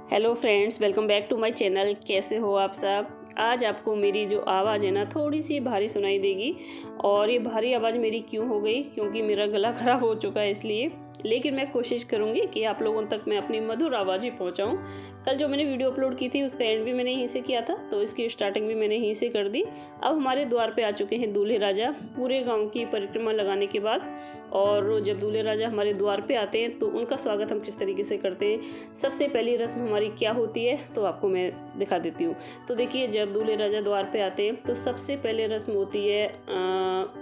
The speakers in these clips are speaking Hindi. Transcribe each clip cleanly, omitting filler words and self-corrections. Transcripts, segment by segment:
Hello friends, welcome back to my channel. कैसे हो आप सब। आज आपको मेरी जो आवाज़ है ना थोड़ी सी भारी सुनाई देगी। और ये भारी आवाज़ मेरी क्यों हो गई, क्योंकि मेरा गला ख़राब हो चुका है इसलिए। लेकिन मैं कोशिश करूँगी कि आप लोगों तक मैं अपनी मधुर आवाज़ ही पहुँचाऊँ। कल जो मैंने वीडियो अपलोड की थी उसका एंड भी मैंने यहीं से किया था, तो इसकी स्टार्टिंग भी मैंने यहीं से कर दी। अब हमारे द्वार पे आ चुके हैं दूल्हे राजा, पूरे गांव की परिक्रमा लगाने के बाद। और जब दूल्हे राजा हमारे द्वार पे आते हैं तो उनका स्वागत हम किस तरीके से करते हैं, सबसे पहली रस्म हमारी क्या होती है, तो आपको मैं दिखा देती हूँ। तो देखिए, जब दूल्हे राजा द्वार पे आते हैं तो सबसे पहले रस्म होती है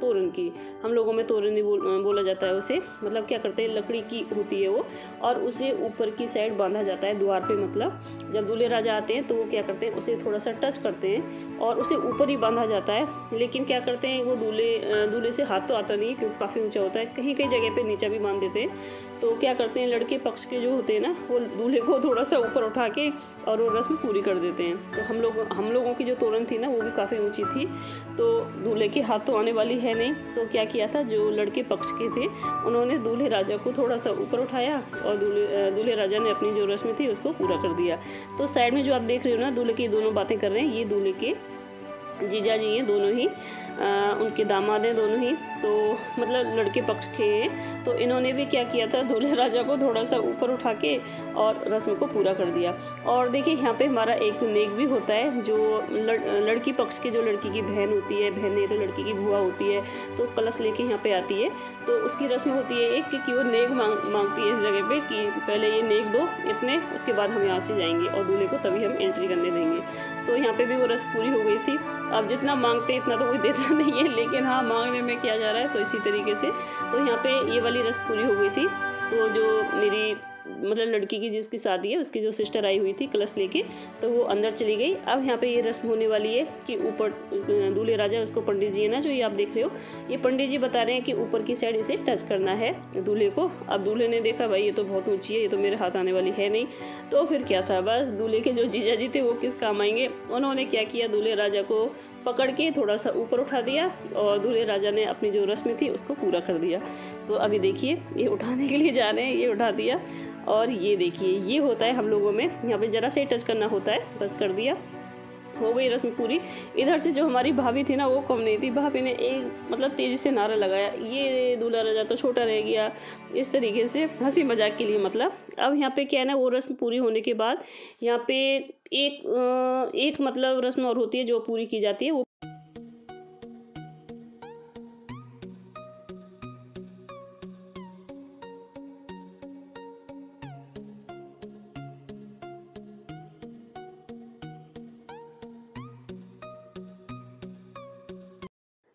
तोरण की। हम लोगों में तोरण ही बोला जाता है उसे। मतलब क्या करते हैं, लकड़ी की होती है वो, और उसे ऊपर की साइड बांधा जाता है द्वार पे। मतलब जब दूल्हे राजा आते हैं तो वो क्या करते हैं, उसे थोड़ा सा टच करते हैं और उसे ऊपर ही बांधा जाता है। लेकिन क्या करते हैं, वो दूल्हे से हाथ तो आता नहीं है क्योंकि काफ़ी ऊंचा होता है, कहीं कहीं जगह पे नीचा भी बांध देते हैं। तो क्या करते हैं, लड़के पक्ष के जो होते हैं ना, वो दूल्हे को थोड़ा सा ऊपर उठा के और वो रस्म पूरी कर देते हैं। तो हम लोगों की जो तोरण थी ना वो भी काफ़ी ऊंची थी, तो दूल्हे के हाथ तो आने वाली है नहीं। तो क्या किया था, जो लड़के पक्ष के थे उन्होंने दूल्हे राजा को थोड़ा सा ऊपर उठाया और दूल्हे राजा ने अपनी जो रस्म थी उसको पूरा कर दिया। तो साइड में जो आप देख रहे हो ना, दूल्हे की दोनों बातें कर रहे हैं, ये दूल्हे के जीजा जी हैं दोनों ही, उनके दामाद हैं दोनों ही। तो मतलब लड़के पक्ष के हैं। तो इन्होंने भी क्या किया था, दूल्हे राजा को थोड़ा सा ऊपर उठा के और रस्म को पूरा कर दिया। और देखिए, यहाँ पे हमारा एक नेक भी होता है। जो लड़की पक्ष की जो लड़की की बहन होती है, बहन नहीं तो लड़की की बुआ होती है, तो कलश लेके यहाँ पे आती है। तो उसकी रस्म होती है एक कि वो नेक मांगती है इस जगह पे कि पहले ये नेक दो इतने, उसके बाद हम यहाँ से जाएंगे और दूल्हे को तभी हम एंट्री करने देंगे। तो यहाँ पे भी वो रस्म पूरी हो गई थी। अब जितना मांगते इतना तो कोई देता नहीं है, लेकिन हाँ, मांगने में किया जा रहा है, तो इसी तरीके से। तो यहाँ पे ये वाली रस्म पूरी हो गई थी। तो जो मेरी मतलब लड़की की जिसकी शादी है उसकी जो सिस्टर आई हुई थी कलश लेके, तो वो अंदर चली गई। अब यहाँ पे ये रस्म होने वाली है कि ऊपर दूल्हे राजा, उसको पंडित जी है ना जो ये आप देख रहे हो, ये पंडित जी बता रहे हैं कि ऊपर की साइड इसे टच करना है दूल्हे को। अब दूल्हे ने देखा, भाई ये तो बहुत ऊंची है, ये तो मेरे हाथ आने वाली है नहीं। तो फिर क्या था, बस दूल्हे के जो जीजा जी थे वो किस काम आएंगे, उन्होंने क्या किया, दूल्हे राजा को पकड़ के थोड़ा सा ऊपर उठा दिया और दूल्हे राजा ने अपनी जो रस्म थी उसको पूरा कर दिया। तो अभी देखिए, ये उठाने के लिए जा रहे हैं, ये उठा दिया। और ये देखिए, ये होता है हम लोगों में, यहाँ पे जरा से टच करना होता है, बस कर दिया, हो गई रस्म पूरी। इधर से जो हमारी भाभी थी ना वो कम नहीं थी, भाभी ने एक मतलब तेज़ी से नारा लगाया, ये दूल्हा राजा तो छोटा रह गया, इस तरीके से हंसी मजाक के लिए। मतलब अब यहाँ पे क्या है ना, वो रस्म पूरी होने के बाद यहाँ पे एक मतलब रस्म और होती है जो पूरी की जाती है। वो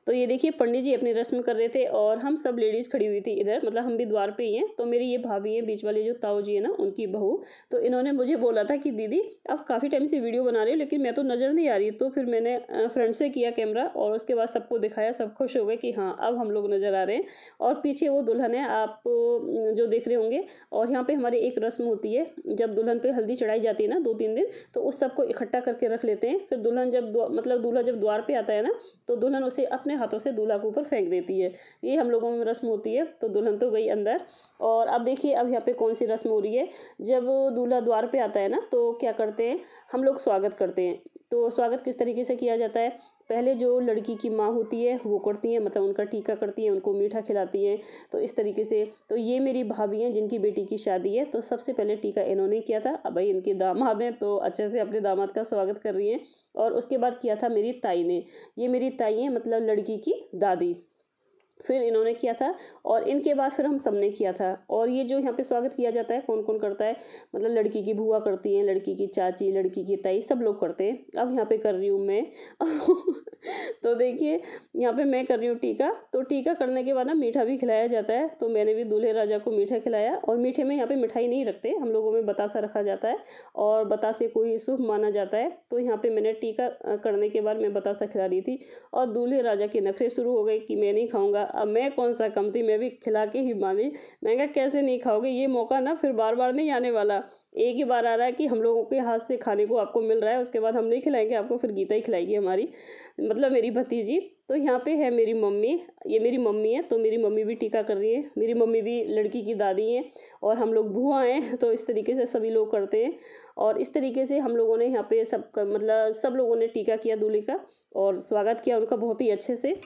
तो ये देखिए, पंडित जी अपनी रस्म कर रहे थे और हम सब लेडीज़ खड़ी हुई थी इधर, मतलब हम भी द्वार पे ही हैं। तो मेरी ये भाभी है बीच वाली, जो ताऊ जी है ना, उनकी बहू। तो इन्होंने मुझे बोला था कि दीदी आप काफ़ी टाइम से वीडियो बना रही हो लेकिन मैं तो नज़र नहीं आ रही। तो फिर मैंने फ्रंट से किया कैमरा और उसके बाद सबको दिखाया, सब खुश हो गए कि हाँ अब हम लोग नज़र आ रहे हैं। और पीछे वो दुल्हन है, आप जो देख रहे होंगे। और यहाँ पर हमारी एक रस्म होती है, जब दुल्हन पर हल्दी चढ़ाई जाती है ना 2-3 दिन, तो उस सबको इकट्ठा करके रख लेते हैं। फिर दुल्हन जब मतलब दूल्हा जब द्वार पर आता है ना, तो दुल्हन उसे अपने हाथों से दूल्हा के ऊपर फेंक देती है। ये हम लोगों में रस्म होती है। तो दुल्हन तो गई अंदर। और अब देखिए, अब यहाँ पे कौन सी रस्म हो रही है। जब दूल्हा द्वार पे आता है ना, तो क्या करते हैं, हम लोग स्वागत करते हैं। तो स्वागत किस तरीके से किया जाता है, पहले जो लड़की की माँ होती है वो करती है, मतलब उनका टीका करती है, उनको मीठा खिलाती हैं। तो इस तरीके से। तो ये मेरी भाभी हैं जिनकी बेटी की शादी है, तो सबसे पहले टीका इन्होंने किया था। अब भाई इनके दामाद हैं तो अच्छे से अपने दामाद का स्वागत कर रही हैं। और उसके बाद किया था मेरी ताई ने, ये मेरी ताई है मतलब लड़की की दादी, फिर इन्होंने किया था। और इनके बाद फिर हम सबने किया था। और ये जो यहाँ पे स्वागत किया जाता है, कौन कौन करता है, मतलब लड़की की बुआ करती हैं, लड़की की चाची, लड़की की ताई, सब लोग करते हैं। अब यहाँ पे कर रही हूँ मैं तो देखिए, यहाँ पे मैं कर रही हूँ टीका। तो टीका करने के बाद ना मीठा भी खिलाया जाता है। तो मैंने भी दूल्हे राजा को मीठा खिलाया। और मीठे में यहाँ पे मिठाई नहीं रखते, हम लोगों में बतासा रखा जाता है और बतासे को ही शुभ माना जाता है। तो यहाँ पे मैंने टीका करने के बाद मैं बतासा खिला रही थी और दूल्हे राजा के नखरे शुरू हो गए कि मैं नहीं खाऊंगा, अब मैं कौन सा कम थी, मैं भी खिला के ही मानी। मैं कहा कैसे नहीं खाओगे, ये मौका ना फिर बार बार नहीं आने वाला, एक ही बार आ रहा है कि हम लोगों के हाथ से खाने को आपको मिल रहा है, उसके बाद हम नहीं खिलाएंगे आपको, फिर गीता ही खिलाएगी हमारी, मतलब मेरी भतीजी। तो यहाँ पे है मेरी मम्मी, ये मेरी मम्मी है, तो मेरी मम्मी भी टीका कर रही है, मेरी मम्मी भी लड़की की दादी हैं और हम लोग बुआ हैं, तो इस तरीके से सभी लोग करते हैं। और इस तरीके से हम लोगों ने यहाँ पे मतलब सब लोगों ने टीका किया दूल्हे का और स्वागत किया उनका बहुत ही अच्छे से।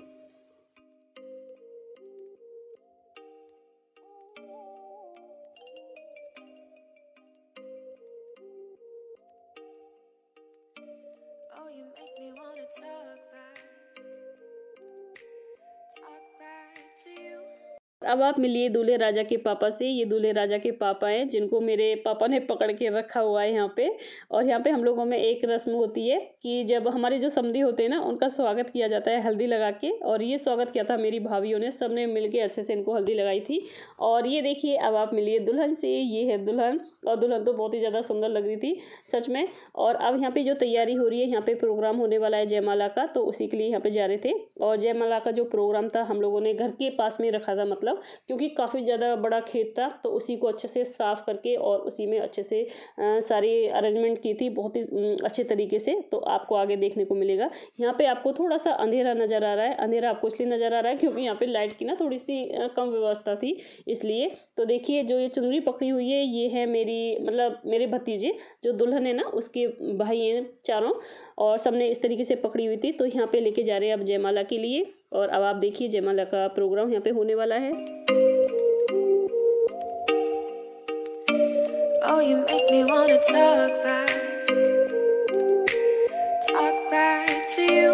Oh, you make me wanna talk back to you. अब आप मिलिए दूल्हे राजा के पापा से। ये दूल्हे राजा के पापा हैं जिनको मेरे पापा ने पकड़ के रखा हुआ है यहाँ पे। और यहाँ पे हम लोगों में एक रस्म होती है कि जब हमारे जो समधी होते हैं ना, उनका स्वागत किया जाता है हल्दी लगा के। और ये स्वागत किया था मेरी भाभीयों ने, सब ने मिल के अच्छे से इनको हल्दी लगाई थी। और ये देखिए अब आप मिलिए दुल्हन से। ये है दुल्हन, और दुल्हन तो बहुत ही ज़्यादा सुंदर लग रही थी सच में। और अब यहाँ पे जो तैयारी हो रही है, यहाँ पे प्रोग्राम होने वाला है जयमाला का, तो उसी के लिए यहाँ पे जा रहे थे। और जयमाला का जो प्रोग्राम था हम लोगों ने घर के पास में रखा था, मतलब क्योंकि काफ़ी ज़्यादा बड़ा खेत था, तो उसी को अच्छे से साफ़ करके और उसी में अच्छे से सारी अरेंजमेंट की थी बहुत ही अच्छे तरीके से। तो आपको आगे देखने को मिलेगा। यहाँ पे आपको थोड़ा सा अंधेरा नज़र आ रहा है। अंधेरा आपको इसलिए नज़र आ रहा है क्योंकि यहाँ पे लाइट की ना थोड़ी सी कम व्यवस्था थी, इसलिए। तो देखिए जो ये चुनरी पकड़ी हुई है, ये है मेरी मतलब मेरे भतीजे, जो दुल्हन है ना उसके भाई हैं चारों, और सबने इस तरीके से पकड़ी हुई थी। तो यहाँ पे लेके जा रहे हैं अब जयमाला के लिए। और अब आप देखिए जयमाला का प्रोग्राम यहाँ पे होने वाला है। Oh, you make me wanna talk back to you.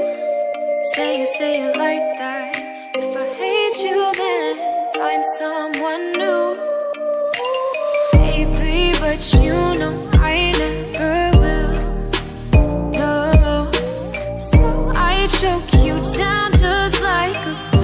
Say it like that. If I hate you, then find someone new. Baby, but you know I never will. No, so I choke you down just like a pill.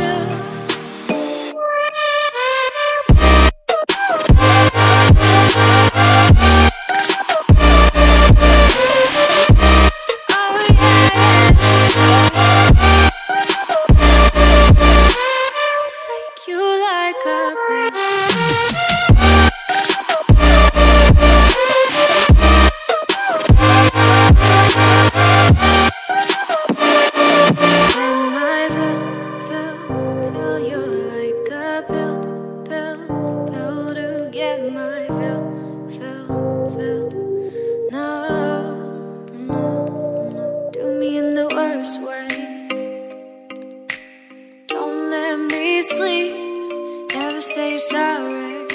Say you're sorry.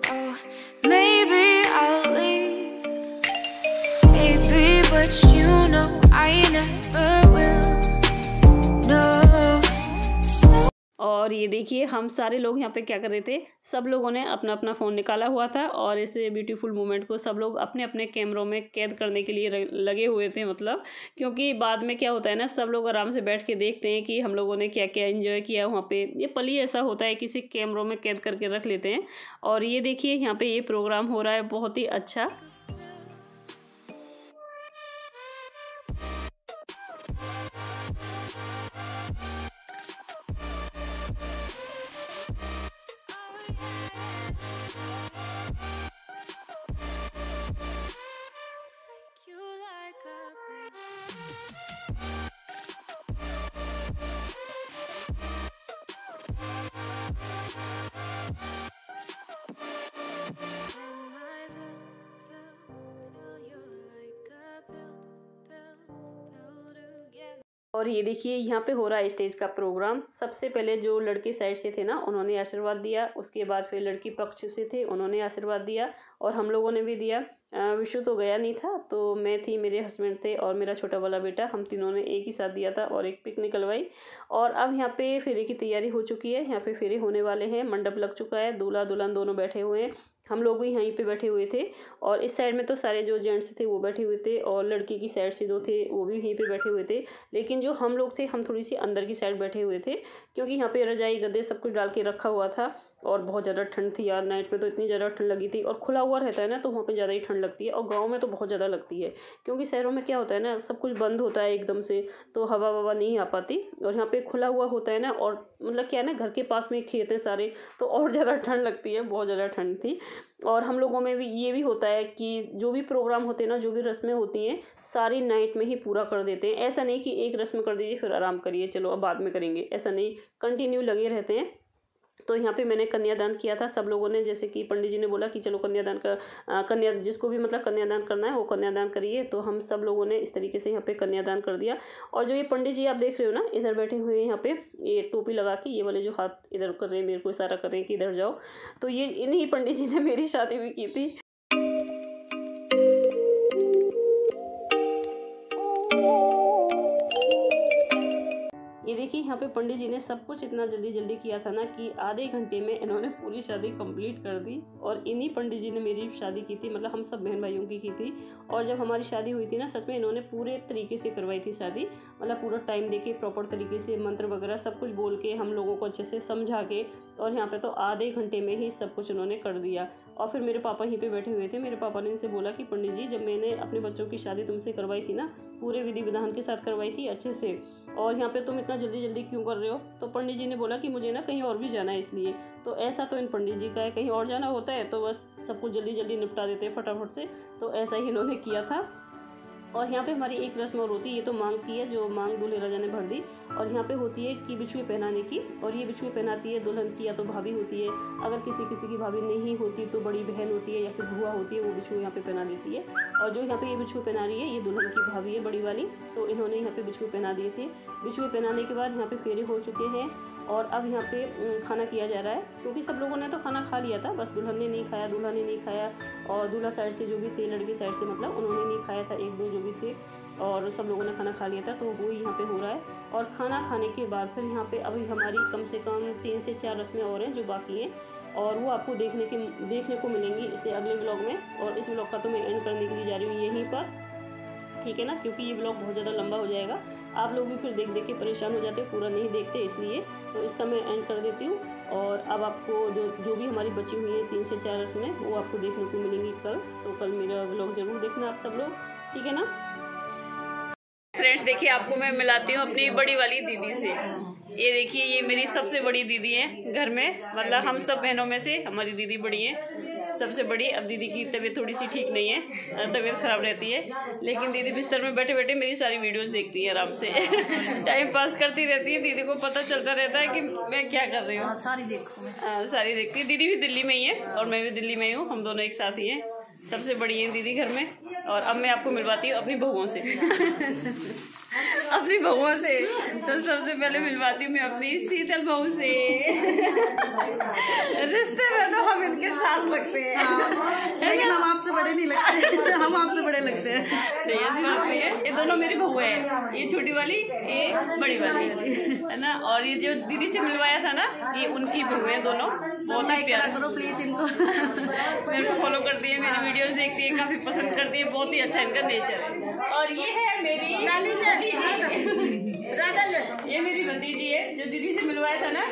Oh, maybe I'll leave, baby, but you know I never will. No. और ये देखिए हम सारे लोग यहाँ पे क्या कर रहे थे, सब लोगों ने अपना अपना फ़ोन निकाला हुआ था और इस ब्यूटीफुल मोमेंट को सब लोग अपने अपने कैमरों में कैद करने के लिए लगे हुए थे। मतलब क्योंकि बाद में क्या होता है ना, सब लोग आराम से बैठ के देखते हैं कि हम लोगों ने क्या क्या एंजॉय किया वहाँ पे। ये पल ही ऐसा होता है, किसी कैमरों में कैद करके रख लेते हैं। और ये देखिए यहाँ पे ये प्रोग्राम हो रहा है बहुत ही अच्छा। और ये देखिए यहाँ पे हो रहा है स्टेज का प्रोग्राम। सबसे पहले जो लड़के साइड से थे ना, उन्होंने आशीर्वाद दिया। उसके बाद फिर लड़की पक्ष से थे, उन्होंने आशीर्वाद दिया और हम लोगों ने भी दिया। विशु तो गया नहीं था, तो मैं थी, मेरे हस्बैंड थे और मेरा छोटा वाला बेटा, हम तीनों ने एक ही साथ दिया था और एक पिक निकलवाई। और अब यहाँ पे फेरे की तैयारी हो चुकी है। यहाँ पे फेरे होने वाले हैं, मंडप लग चुका है, दूल्हा दुल्हन दोनों बैठे हुए हैं। हम लोग भी यहीं पे बैठे हुए थे और इस साइड में तो सारे जो जेंट्स थे वो बैठे हुए थे और लड़की की साइड से जो थे वो भी यहीं पे बैठे हुए थे। लेकिन जो हम लोग थे हम थोड़ी सी अंदर की साइड बैठे हुए थे क्योंकि यहाँ पे रजाई गद्दे सब कुछ डाल के रखा हुआ था और बहुत ज़्यादा ठंड थी यार। नाइट में तो इतनी ज़्यादा ठंड लगी थी और खुला हुआ रहता है ना तो वहाँ पे ज़्यादा ही ठंड लगती है और गाँव में तो बहुत ज़्यादा लगती है क्योंकि शहरों में क्या होता है ना सब कुछ बंद होता है एकदम से, तो हवा ववा नहीं आ पाती और यहाँ पे खुला हुआ होता है ना। और मतलब क्या है ना, घर के पास में खेत है सारे, तो और ज़्यादा ठंड लगती है, बहुत ज़्यादा ठंड थी। और हम लोगों में भी ये भी होता है कि जो भी प्रोग्राम होते हैं ना, जो भी रस्में होती हैं सारी नाइट में ही पूरा कर देते हैं। ऐसा नहीं कि एक रस्म कर दीजिए फिर आराम करिए चलो अब बाद में करेंगे, ऐसा नहीं, कंटिन्यू लगे रहते हैं। तो यहाँ पे मैंने कन्यादान किया था सब लोगों ने, जैसे कि पंडित जी ने बोला कि चलो कन्यादान का कन्या जिसको भी मतलब कन्यादान करना है वो कन्यादान करिए, तो हम सब लोगों ने इस तरीके से यहाँ पे कन्यादान कर दिया। और जो ये पंडित जी आप देख रहे हो ना इधर बैठे हुए हैं, यहाँ पे ये टोपी लगा के, ये वाले जो हाथ इधर कर रहे हैं मेरे को इशारा कर रहे हैं कि इधर जाओ, तो ये इन्हीं पंडित जी ने मेरी शादी भी की थी। ये देखिए यहाँ पे पंडित जी ने सब कुछ इतना जल्दी जल्दी किया था ना कि आधे घंटे में इन्होंने पूरी शादी कंप्लीट कर दी। और इन्हीं पंडित जी ने मेरी शादी की थी, मतलब हम सब बहन भाइयों की की थी। और जब हमारी शादी हुई थी ना सच में इन्होंने पूरे तरीके से करवाई थी शादी, मतलब पूरा टाइम देके प्रॉपर तरीके से मंत्र वगैरह सब कुछ बोल के हम लोगों को अच्छे से समझा के, और यहाँ पे तो आधे घंटे में ही सब कुछ उन्होंने कर दिया। और फिर मेरे पापा यहीं पे बैठे हुए थे, मेरे पापा ने इनसे बोला कि पंडित जी जब मैंने अपने बच्चों की शादी तुमसे करवाई थी ना, पूरे विधि विधान के साथ करवाई थी अच्छे से, और यहाँ पे तुम इतना जल्दी जल्दी क्यों कर रहे हो? तो पंडित जी ने बोला कि मुझे ना कहीं और भी जाना है इसलिए। तो ऐसा तो इन पंडित जी का है, कहीं और जाना होता है तो बस सब कुछ जल्दी जल्दी निपटा देते हैं फटाफट से, तो ऐसा ही इन्होंने किया था। और यहाँ पे हमारी एक रस्म और होती है, ये तो मांग की है जो मांग दूल्हे राजा ने भर दी, और यहाँ पे होती है कि बिछुए पहनाने की, और ये बिछुए पहनाती है दुल्हन की या तो भाभी होती है, अगर किसी की भाभी नहीं होती तो बड़ी बहन होती है या फिर बुआ होती है, वो बिछुए यहाँ पे पहना देती है। और जो यहाँ पे ये बिछुए पहना रही है ये दुल्हन की भाभी है बड़ी वाली, तो इन्होंने यहाँ पे बिछुए पहना दिए थे। बिछुए पहनाने के बाद यहाँ पे फेरे हो चुके हैं और अब यहाँ पे खाना किया जा रहा है, क्योंकि सब लोगों ने तो खाना खा लिया था, बस दुल्हन ने नहीं खाया, दूल्हा ने नहीं खाया, और दूल्हा साइड से जो भी थे लड़की साइड से मतलब उन्होंने नहीं खाया था, एक दो जो भी थे, और सब लोगों ने खाना खा लिया था। तो वो यहाँ पे हो रहा है। और खाना खाने के बाद फिर यहाँ पे अभी हमारी कम से कम 3 से 4 रस्में और हैं जो बाकी हैं, और वो आपको देखने को मिलेंगी इसे अगले व्लॉग में। और इस व्लॉग का तो मैं एंड करने के लिए जा रही हूँ यहीं पर, ठीक है ना, क्योंकि ये व्लॉग बहुत ज़्यादा लंबा हो जाएगा, आप लोग भी फिर देख देख के परेशान हो जाते, पूरा नहीं देखते, इसलिए तो इसका मैं एंड कर देती हूँ। और अब आपको जो भी हमारी बची हुई है 3 से 4 रस्में वो आपको देखने को मिलेंगी कल, तो कल मेरा व्लॉग ज़रूर देखना आप सब लोग, ठीक है ना। फ्रेंड्स देखिए आपको मैं मिलाती हूँ अपनी बड़ी वाली दीदी से। ये देखिए ये मेरी सबसे बड़ी दीदी है घर में, मतलब हम सब बहनों में से हमारी दीदी बड़ी है, सबसे बड़ी। अब दीदी की तबीयत थोड़ी सी ठीक नहीं है, तबीयत खराब रहती है, लेकिन दीदी बिस्तर में बैठे बैठे मेरी सारी वीडियोस देखती है आराम से टाइम पास करती रहती है। दीदी को पता चलता रहता है कि मैं क्या कर रही हूँ, सारी देखती है। दीदी भी दिल्ली में ही है और मैं भी दिल्ली में ही हूँ, हम दोनों एक साथ ही हैं। सबसे बड़ी है दीदी घर में। और अब मैं आपको मिलवाती हूँ अपनी बहुओं से अपनी बहुओं से। तो सबसे पहले मिलवाती हूँ मैं अपनी शीतल बहू से रिश्ते में तो हम इनके साथ लगते हैं, लेकिन हम आपसे बड़े नहीं लगते हम आपसे बड़े लगते हैं। नहीं ऐसी बात नहीं है, ये दोनों मेरी बहुएं हैं, ये छोटी वाली ये बड़ी वाली है ना। और ये जो दीदी से मिलवाया था ना ये उनकी बहुएं हैं दोनों, बहुत ही प्यारा। करो प्लीज इनको मेरे को फॉलो करती है, मेरी वीडियोस देखती है, काफी पसंद करती है, बहुत ही अच्छा इनका नेचर है। और ये है मेरी ये मेरी भतीजी है जो दीदी से मिलवाया था ना,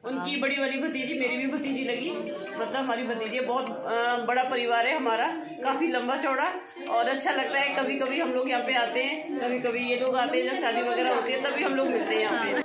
उनकी बड़ी वाली भतीजी मेरी भी भतीजी लगी, मतलब हमारी भतीजी है। बहुत बड़ा परिवार है हमारा, काफ़ी लंबा चौड़ा, और अच्छा लगता है। कभी कभी हम लोग यहाँ पे आते हैं, कभी कभी ये लोग आते हैं, जब शादी वगैरह होती है तभी हम लोग मिलते हैं यहाँ पे।